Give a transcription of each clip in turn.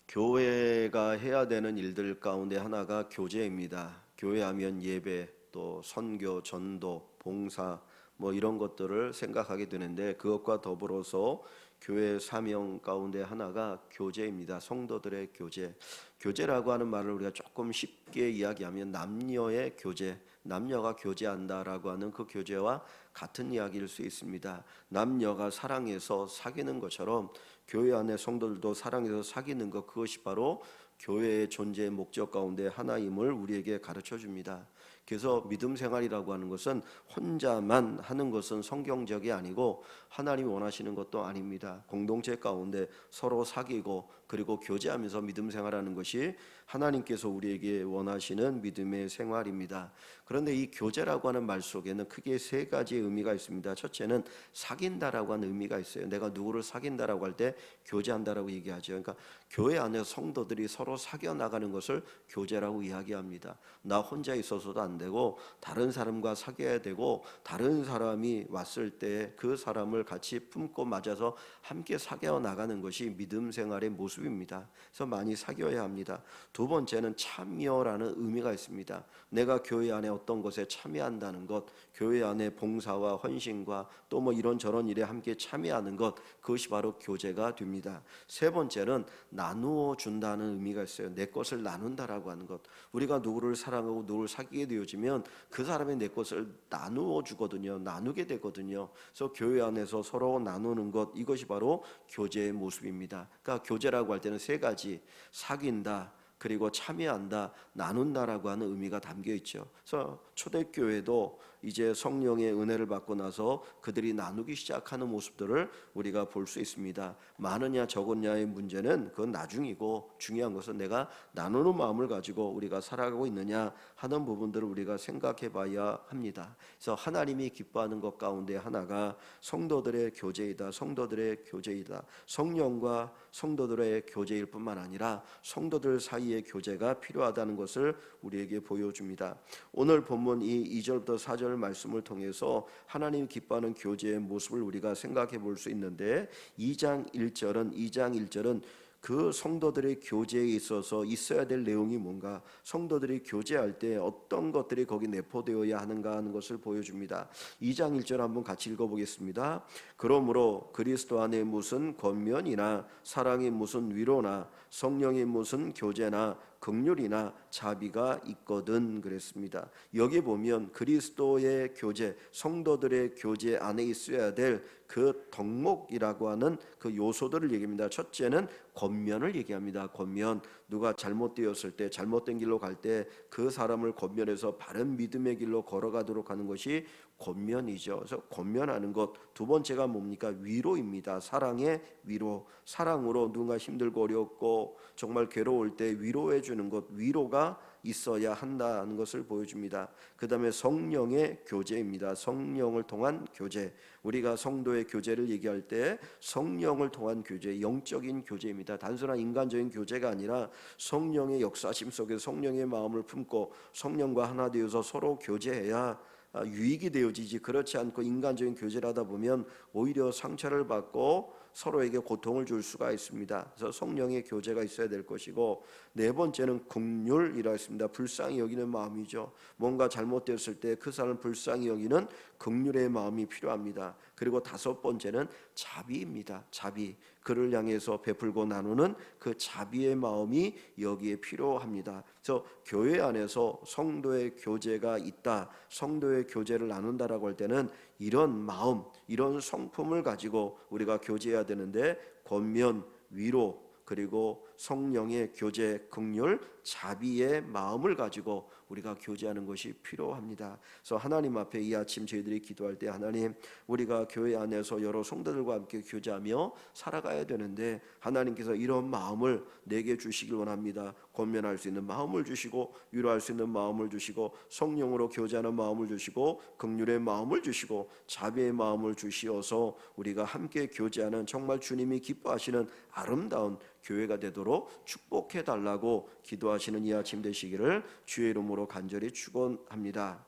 교회가 해야 되는 일들 가운데 하나가 교제입니다. 교회하면 예배, 또 선교, 전도, 봉사 뭐 이런 것들을 생각하게 되는데, 그것과 더불어서 교회 사명 가운데 하나가 교제입니다. 성도들의 교제. 교제라고 하는 말을 우리가 조금 쉽게 이야기하면 남녀의 교제, 남녀가 교제한다라고 하는 그 교제와 같은 이야기일 수 있습니다. 남녀가 사랑해서 사귀는 것처럼 교회 안에 성도들도 사랑해서 사귀는 것, 그것이 바로 교회의 존재의 목적 가운데 하나임을 우리에게 가르쳐 줍니다. 그래서 믿음 생활이라고 하는 것은 혼자만 하는 것은 성경적이 아니고 하나님이 원하시는 것도 아닙니다. 공동체 가운데 서로 사귀고 그리고 교제하면서 믿음 생활하는 것이 하나님께서 우리에게 원하시는 믿음의 생활입니다. 그런데 이 교제라고 하는 말 속에는 크게 세 가지의 의미가 있습니다. 첫째는 사귄다라고 하는 의미가 있어요. 내가 누구를 사귄다라고 할 때 교제한다라고 얘기하죠. 그러니까 교회 안에 성도들이 서로 사귀어 나가는 것을 교제라고 이야기합니다. 나 혼자 있어서도 안 되고 다른 사람과 사귀어야 되고, 다른 사람이 왔을 때 그 사람을 같이 품고 맞아서 함께 사귀어 나가는 것이 믿음 생활의 모습입니다. 그래서 많이 사귀어야 합니다. 두 번째는 참여라는 의미가 있습니다. 내가 교회 안에 어떤 것에 참여한다는 것, 교회 안에 봉사와 헌신과 또 뭐 이런저런 일에 함께 참여하는 것, 그것이 바로 교제가 됩니다. 세 번째는 나누어 준다는 의미가 있어요. 내 것을 나눈다라고 하는 것. 우리가 누구를 사랑하고 누구를 사귀게 되어지면 그 사람이 내 것을 나누어 주거든요. 나누게 되거든요. 그래서 교회 안에서 서로 나누는 것, 이것이 바로 교제의 모습입니다. 그러니까 교제라고 할 때는 세 가지: 사귄다, 그리고 참여한다, 나눈다라고 하는 의미가 담겨 있죠. 그래서 초대교회도 이제 성령의 은혜를 받고 나서 그들이 나누기 시작하는 모습들을 우리가 볼 수 있습니다. 많으냐 적었냐의 문제는 그건 나중이고, 중요한 것은 내가 나누는 마음을 가지고 우리가 살아가고 있느냐 하는 부분들을 우리가 생각해 봐야 합니다. 그래서 하나님이 기뻐하는 것 가운데 하나가 성도들의 교제이다. 성도들의 교제이다. 성령과 성도들의 교제일 뿐만 아니라 성도들 사이의 교제가 필요하다는 것을 우리에게 보여줍니다. 오늘 본문 이 2절부터 4절 말씀을 통해서 하나님이 기뻐하는 교제의 모습을 우리가 생각해 볼 수 있는데, 2장 1절은 그 성도들의 교제에 있어서 있어야 될 내용이 뭔가, 성도들이 교제할 때 어떤 것들이 거기 내포되어야 하는가 하는 것을 보여줍니다. 2장 1절 한번 같이 읽어보겠습니다. 그러므로 그리스도 안에 무슨 권면이나 사랑이 무슨 위로나 성령이 무슨 교제나 긍휼이나 자비가 있거든 그랬습니다. 여기 보면 그리스도의 교제, 성도들의 교제 안에 있어야 될 그 덕목이라고 하는 그 요소들을 얘기합니다. 첫째는 권면을 얘기합니다. 권면, 누가 잘못되었을 때, 잘못된 길로 갈 때 그 사람을 권면해서 바른 믿음의 길로 걸어가도록 하는 것이 권면이죠. 그래서 권면하는 것. 두 번째가 뭡니까? 위로입니다. 사랑의 위로. 사랑으로 누군가 힘들고 어렵고 정말 괴로울 때 위로해 주는 것, 위로가 있어야 한다는 것을 보여줍니다. 그 다음에 성령의 교제입니다. 성령을 통한 교제. 우리가 성도의 교제를 얘기할 때 성령을 통한 교제, 영적인 교제입니다. 단순한 인간적인 교제가 아니라 성령의 역사심 속에 성령의 마음을 품고 성령과 하나 되어서 서로 교제해야 유익이 되어지지, 그렇지 않고 인간적인 교제를 하다 보면 오히려 상처를 받고 서로에게 고통을 줄 수가 있습니다. 그래서 성령의 교제가 있어야 될 것이고, 네 번째는 긍휼이라 했습니다. 불쌍히 여기는 마음이죠. 뭔가 잘못되었을 때 그 사람을 불쌍히 여기는 긍휼의 마음이 필요합니다. 그리고 다섯 번째는 자비입니다. 자비, 그를 향해서 베풀고 나누는 그 자비의 마음이 여기에 필요합니다. 그래서 교회 안에서 성도의 교제가 있다, 성도의 교제를 나눈다라고 할 때는 이런 마음, 이런 성품을 가지고 우리가 교제해야 되는데, 권면, 위로, 그리고 성령의 교제, 긍휼, 자비의 마음을 가지고 우리가 교제하는 것이 필요합니다. 그래서 하나님 앞에 이 아침 저희들이 기도할 때, 하나님, 우리가 교회 안에서 여러 성도들과 함께 교제하며 살아가야 되는데 하나님께서 이런 마음을 내게 주시길 원합니다. 권면할 수 있는 마음을 주시고, 위로할 수 있는 마음을 주시고, 성령으로 교제하는 마음을 주시고, 긍휼의 마음을 주시고, 자비의 마음을 주시어서 우리가 함께 교제하는 정말 주님이 기뻐하시는 아름다운 교회가 되도록 축복해 달라고 기도하시는 이 아침 되시기를 주의 이름으로 간절히 축원합니다.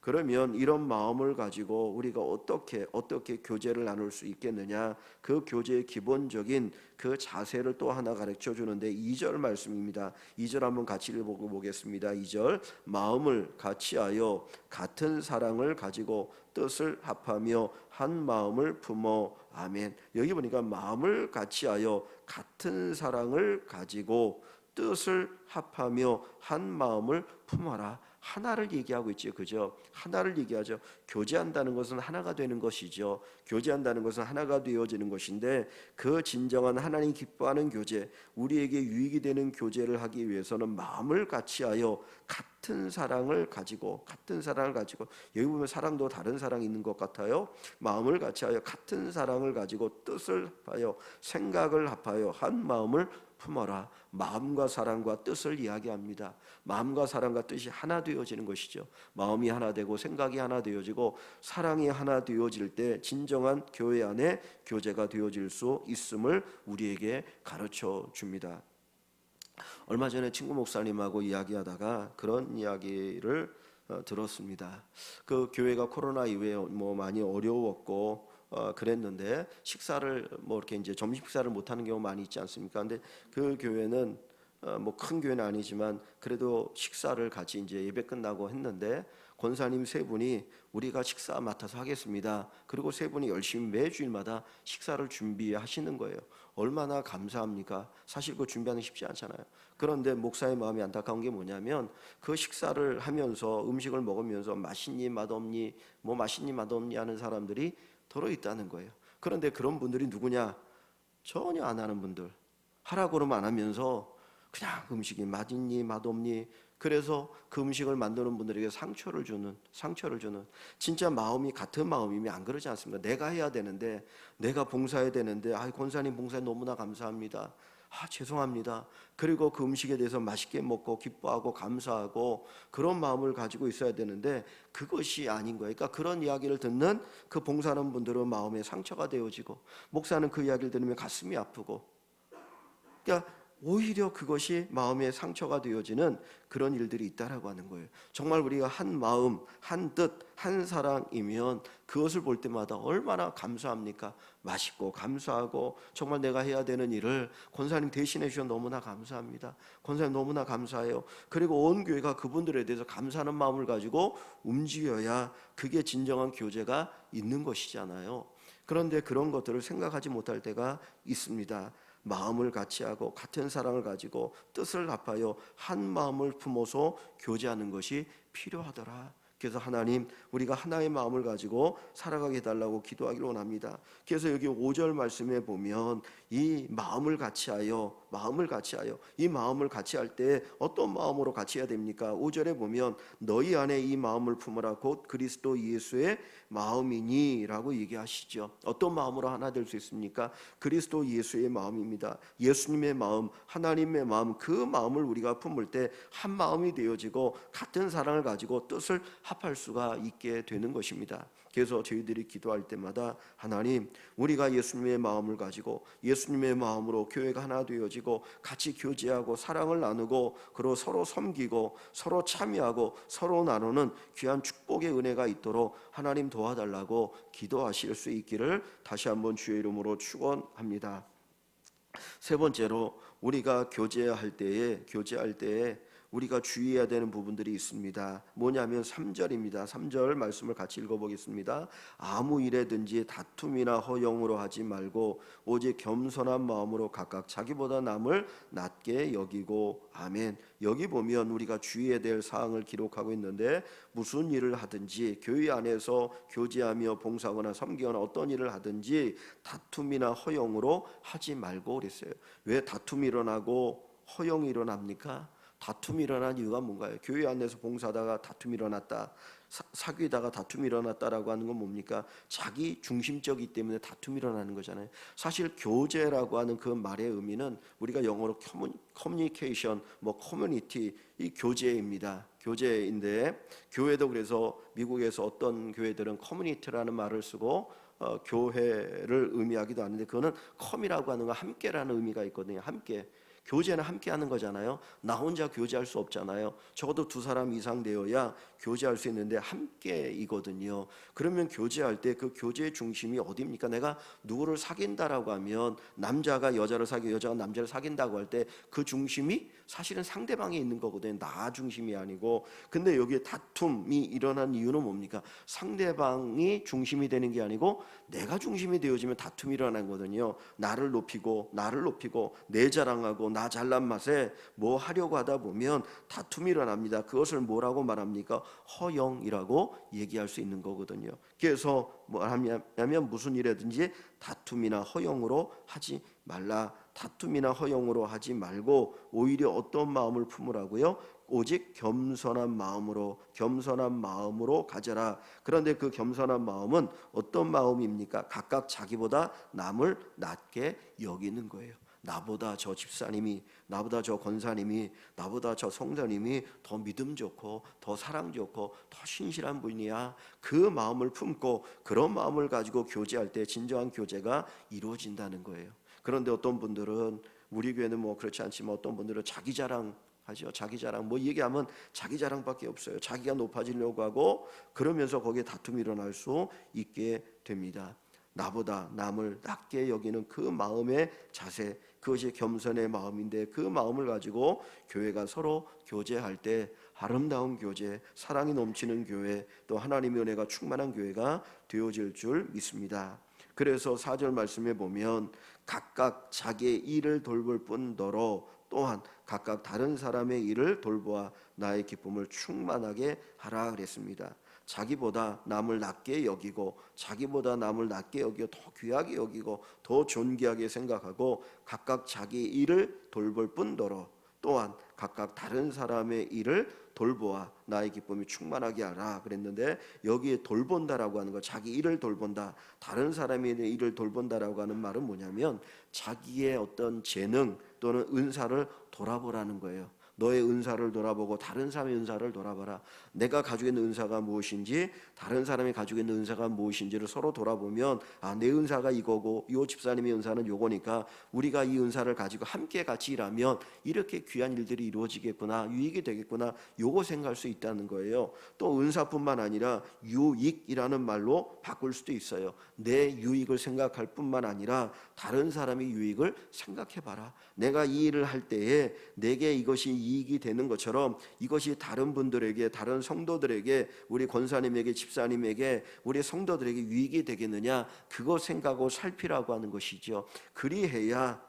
그러면 이런 마음을 가지고 우리가 어떻게 교제를 나눌 수 있겠느냐? 그 교제의 기본적인 그 자세를 또 하나 가르쳐 주는데 2절 말씀입니다. 2절 한번 같이 읽어보겠습니다. 2절 마음을 같이하여 같은 사랑을 가지고 뜻을 합하며 한 마음을 품어. 아멘. 여기 보니까 마음을 같이하여 같은 사랑을 가지고 뜻을 합하며 한 마음을 품어라. 하나를 얘기하고 있죠. 그죠? 하나를 얘기하죠. 교제한다는 것은 하나가 되는 것이죠. 교제한다는 것은 하나가 되어지는 것인데 그 진정한 하나님 기뻐하는 교제, 우리에게 유익이 되는 교제를 하기 위해서는 마음을 같이하여 같은 사랑을 가지고 여기 보면 사랑도 다른 사랑이 있는 것 같아요. 마음을 같이하여 같은 사랑을 가지고 뜻을 합하여 생각을 합하여 한 마음을 품어라. 마음과 사랑과 뜻을 이야기합니다. 마음과 사랑과 뜻이 하나 되어지는 것이죠. 마음이 하나 되고 생각이 하나 되어지고 사랑이 하나 되어질 때 진정한 교회 안에 교제가 되어질 수 있음을 우리에게 가르쳐 줍니다. 얼마 전에 친구 목사님하고 이야기하다가 그런 이야기를 들었습니다. 그 교회가 코로나 이후에 많이 어려웠고 그랬는데 식사를 이렇게 이제 점심 식사를 못 하는 경우 많이 있지 않습니까? 근데 그 교회는 큰 교회는 아니지만 그래도 식사를 같이 이제 예배 끝나고 했는데 권사님 세 분이 우리가 식사 맡아서 하겠습니다. 그리고 세 분이 열심히 매주일마다 식사를 준비하시는 거예요. 얼마나 감사합니까? 사실 그 준비하는 게 쉽지 않잖아요. 그런데 목사의 마음이 안타까운 게 뭐냐면 그 식사를 하면서 음식을 먹으면서 맛있니 맛없니 맛있니 맛없니 하는 사람들이 더러 있다는 거예요. 그런데 그런 분들이 누구냐? 전혀 안 하는 분들. 하라고 그러면 안 하면서 그냥 음식이 맛있니 맛없니 그래서 그 음식을 만드는 분들에게 상처를 주는 진짜 마음이 같은 마음이면 안 그러지 않습니까? 내가 해야 되는데 내가 봉사해야 되는데 권사님 봉사에 너무나 감사합니다. 죄송합니다. 그리고 그 음식에 대해서 맛있게 먹고 기뻐하고 감사하고 그런 마음을 가지고 있어야 되는데 그것이 아닌 거예요. 그러니까 그런 이야기를 듣는 그 봉사하는 분들은 마음에 상처가 되어지고 목사는 그 이야기를 들으면 가슴이 아프고 그러니까 오히려 그것이 마음의 상처가 되어지는 그런 일들이 있다라고 하는 거예요. 정말 우리가 한 마음, 한 뜻, 한 사랑이면 그것을 볼 때마다 얼마나 감사합니까? 맛있고 감사하고 정말 내가 해야 되는 일을 권사님 대신해 주셔서 너무나 감사합니다. 권사님 너무나 감사해요. 그리고 온 교회가 그분들에 대해서 감사하는 마음을 가지고 움직여야 그게 진정한 교제가 있는 것이잖아요. 그런데 그런 것들을 생각하지 못할 때가 있습니다. 마음을 같이하고 같은 사랑을 가지고 뜻을 합하여 한 마음을 품어서 교제하는 것이 필요하더라. 그래서 하나님 우리가 하나의 마음을 가지고 살아가게 해달라고 기도하기를 원합니다. 그래서 여기 5절 말씀에 보면 이 마음을 같이하여 이 마음을 같이 할 때 어떤 마음으로 같이 해야 됩니까? 5절에 보면 너희 안에 이 마음을 품으라 곧 그리스도 예수의 마음이니 라고 얘기하시죠. 어떤 마음으로 하나 될 수 있습니까? 그리스도 예수의 마음입니다. 예수님의 마음, 하나님의 마음, 그 마음을 우리가 품을 때 한 마음이 되어지고 같은 사랑을 가지고 뜻을 합할 수가 있게 되는 것입니다. 그래서 저희들이 기도할 때마다 하나님 우리가 예수님의 마음을 가지고 예수님의 마음으로 교회가 하나 되어지고 같이 교제하고 사랑을 나누고 그리고 서로 섬기고 서로 참여하고 서로 나누는 귀한 축복의 은혜가 있도록 하나님 도와달라고 기도하실 수 있기를 다시 한번 주의 이름으로 축원합니다. 세 번째로 우리가 교제할 때에 우리가 주의해야 되는 부분들이 있습니다. 뭐냐면 3절입니다. 3절 말씀을 같이 읽어보겠습니다. 아무 일에든지 다툼이나 허영으로 하지 말고 오직 겸손한 마음으로 각각 자기보다 남을 낮게 여기고. 아멘. 여기 보면 우리가 주의해야 될 사항을 기록하고 있는데 무슨 일을 하든지 교회 안에서 교제하며 봉사하거나 섬기거나 어떤 일을 하든지 다툼이나 허영으로 하지 말고 그랬어요. 왜 다툼이 일어나고 허영이 일어납니까? 다툼이 일어난 이유가 뭔가요? 교회 안에서 봉사하다가 다툼이 일어났다, 사귀다가 다툼이 일어났다라고 하는 건 뭡니까? 자기 중심적이기 때문에 다툼이 일어나는 거잖아요. 사실 교제라고 하는 그 말의 의미는 우리가 영어로 커뮤니케이션, 커뮤니티, 이 교제입니다. 교제인데 교회도 그래서 미국에서 어떤 교회들은 커뮤니티라는 말을 쓰고 교회를 의미하기도 하는데 그거는 컴이라고 하는 건 함께라는 의미가 있거든요. 함께. 교제는 함께 하는 거잖아요. 나 혼자 교제할 수 없잖아요. 적어도 두 사람 이상 되어야 교제할 수 있는데 함께이거든요. 그러면 교제할 때 그 교제의 중심이 어디입니까? 내가 누구를 사귄다라고 하면 남자가 여자를 사귀고 여자가 남자를 사귄다고 할 때 그 중심이 사실은 상대방에 있는 거거든요. 나 중심이 아니고. 근데 여기에 다툼이 일어난 이유는 뭡니까? 상대방이 중심이 되는 게 아니고 내가 중심이 되어지면 다툼이 일어나는 거거든요. 나를 높이고 내 자랑하고 나 잘난 맛에 뭐 하려고 하다 보면 다툼이 일어납니다. 그것을 뭐라고 말합니까? 허영이라고 얘기할 수 있는 거거든요. 그래서 뭐 하냐면 무슨 일이든지 다툼이나 허영으로 하지 말라. 다툼이나 허영으로 하지 말고 오히려 어떤 마음을 품으라고요? 오직 겸손한 마음으로 가져라. 그런데 그 겸손한 마음은 어떤 마음입니까? 각각 자기보다 남을 낮게 여기는 거예요. 나보다 저 집사님이, 나보다 저 권사님이, 나보다 저 성도님이 더 믿음 좋고 더 사랑 좋고 더 신실한 분이야. 그 마음을 품고 그런 마음을 가지고 교제할 때 진정한 교제가 이루어진다는 거예요. 그런데 어떤 분들은, 우리 교회는 뭐 그렇지 않지만 어떤 분들은 자기 자랑 하죠. 자기 자랑, 뭐 얘기하면 자기 자랑밖에 없어요. 자기가 높아지려고 하고, 그러면서 거기에 다툼이 일어날 수 있게 됩니다. 나보다 남을 낮게 여기는 그 마음의 자세, 그것이 겸손의 마음인데, 그 마음을 가지고 교회가 서로 교제할 때 아름다운 교제, 사랑이 넘치는 교회, 또 하나님의 은혜가 충만한 교회가 되어질 줄 믿습니다. 그래서 4절 말씀에 보면 각각 자기의 일을 돌볼 뿐더러 또한 각각 다른 사람의 일을 돌보아 나의 기쁨을 충만하게 하라 그랬습니다. 자기보다 남을 낮게 여기고, 자기보다 남을 낮게 여기고, 더 귀하게 여기고, 더 존귀하게 생각하고, 각각 자기 일을 돌볼 뿐더러 또한 각각 다른 사람의 일을 돌보아 나의 기쁨이 충만하게 하라 그랬는데, 여기에 돌본다라고 하는 거, 자기 일을 돌본다, 다른 사람의 일을 돌본다라고 하는 말은 뭐냐면 자기의 어떤 재능 또는 은사를 돌아보라는 거예요. 너의 은사를 돌아보고 다른 사람의 은사를 돌아봐라. 내가 가지고 있는 은사가 무엇인지, 다른 사람이 가지고 있는 은사가 무엇인지를 서로 돌아보면, 내 은사가 이거고 요 집사님의 은사는 요거니까 우리가 이 은사를 가지고 함께 같이 일하면 이렇게 귀한 일들이 이루어지겠구나, 유익이 되겠구나, 요거 생각할 수 있다는 거예요. 또 은사뿐만 아니라 유익이라는 말로 바꿀 수도 있어요. 내 유익을 생각할 뿐만 아니라 다른 사람의 유익을 생각해봐라. 내가 이 일을 할 때에 내게 이것이 이익이 되는 것처럼 이것이 다른 분들에게, 다른 성도들에게, 우리 권사님에게, 집사님에게, 우리 성도들에게 유익이 되겠느냐, 그거 생각하고 살피라고 하는 것이죠. 그리해야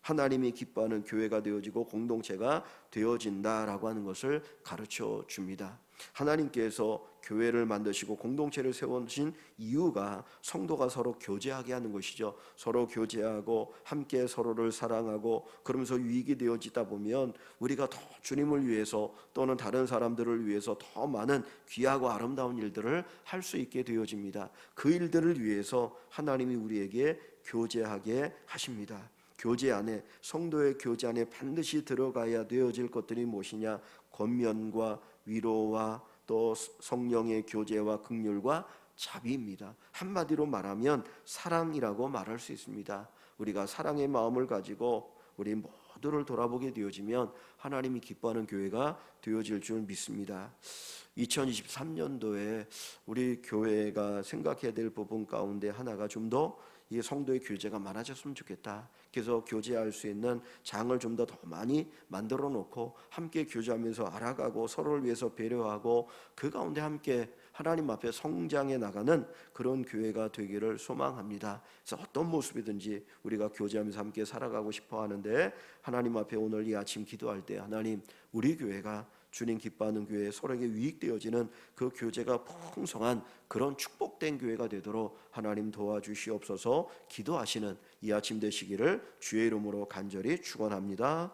하나님이 기뻐하는 교회가 되어지고 공동체가 되어진다라고 하는 것을 가르쳐 줍니다. 하나님께서 교회를 만드시고 공동체를 세우신 이유가 성도가 서로 교제하게 하는 것이죠. 서로 교제하고 함께 서로를 사랑하고, 그러면서 유익이 되어지다 보면 우리가 더 주님을 위해서 또는 다른 사람들을 위해서 더 많은 귀하고 아름다운 일들을 할 수 있게 되어집니다. 그 일들을 위해서 하나님이 우리에게 교제하게 하십니다. 교제 안에, 성도의 교제 안에 반드시 들어가야 되어질 것들이 무엇이냐? 권면과 위로와 또 성령의 교제와 긍휼과 자비입니다. 한마디로 말하면 사랑이라고 말할 수 있습니다. 우리가 사랑의 마음을 가지고 우리 모두를 돌아보게 되어지면 하나님이 기뻐하는 교회가 되어질 줄 믿습니다. 2023년도에 우리 교회가 생각해야 될 부분 가운데 하나가 좀 더 이 성도의 교제가 많아졌으면 좋겠다. 그래서 교제할 수 있는 장을 좀 더 많이 만들어 놓고 함께 교제하면서 알아가고 서로를 위해서 배려하고 그 가운데 함께 하나님 앞에 성장해 나가는 그런 교회가 되기를 소망합니다. 그래서 어떤 모습이든지 우리가 교제하면서 함께 살아가고 싶어 하는데, 하나님 앞에 오늘 이 아침 기도할 때 하나님, 우리 교회가 주님 기뻐하는 교회, 서로에게 유익되어지는 그 교제가 풍성한 그런 축복된 교회가 되도록 하나님 도와주시옵소서. 기도하시는 이 아침 되시기를 주의 이름으로 간절히 축원합니다.